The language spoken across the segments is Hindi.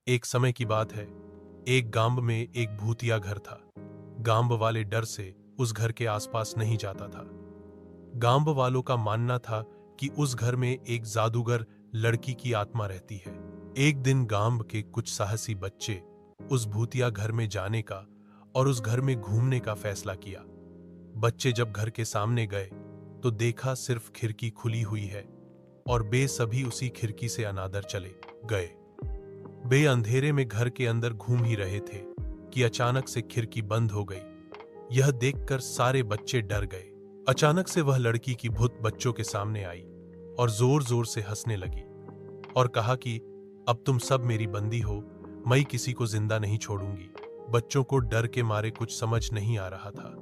एक समय की बात है। एक गांव में एक भूतिया घर था। गांव वाले डर से उस घर के आसपास नहीं जाता था। गांव वालों का मानना था कि उस घर में एक जादूगर लड़की की आत्मा रहती है। एक दिन गांव के कुछ साहसी बच्चे उस भूतिया घर में जाने का और उस घर में घूमने का फैसला किया। बच्चे जब घर के सामने गए तो देखा सिर्फ खिड़की खुली हुई है और बे सभी उसी खिड़की से अनादर चले गए। बे अंधेरे में घर के अंदर घूम ही रहे थे कि अचानक से खिड़की बंद हो गई। यह देखकर सारे बच्चे डर गए। अचानक से वह लड़की की भूत बच्चों के सामने आई और जोर जोर से हंसने लगी और कहा कि अब तुम सब मेरी बंदी हो, मैं किसी को जिंदा नहीं छोड़ूंगी। बच्चों को डर के मारे कुछ समझ नहीं आ रहा था,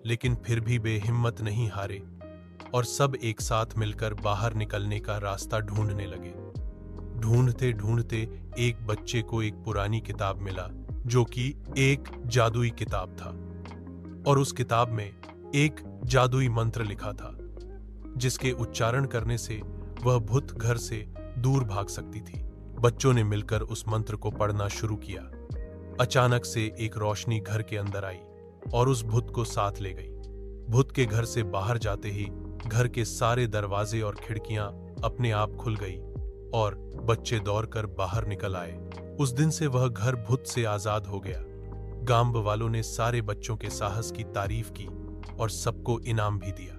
लेकिन फिर भी वे हिम्मत नहीं हारे और सब एक साथ मिलकर बाहर निकलने का रास्ता ढूंढने लगे। ढूंढते ढूंढते एक बच्चे को एक पुरानी किताब मिला जो कि एक जादुई किताब था और उस किताब में एक जादुई मंत्र लिखा था जिसके उच्चारण करने से वह भूत घर से दूर भाग सकती थी। बच्चों ने मिलकर उस मंत्र को पढ़ना शुरू किया। अचानक से एक रोशनी घर के अंदर आई और उस भूत को साथ ले गई। भूत के घर से बाहर जाते ही घर के सारे दरवाजे और खिड़कियां अपने आप खुल गई और बच्चे दौड़कर बाहर निकल आए। उस दिन से वह घर भूत से आजाद हो गया। गांव वालों ने सारे बच्चों के साहस की तारीफ की और सबको इनाम भी दिया।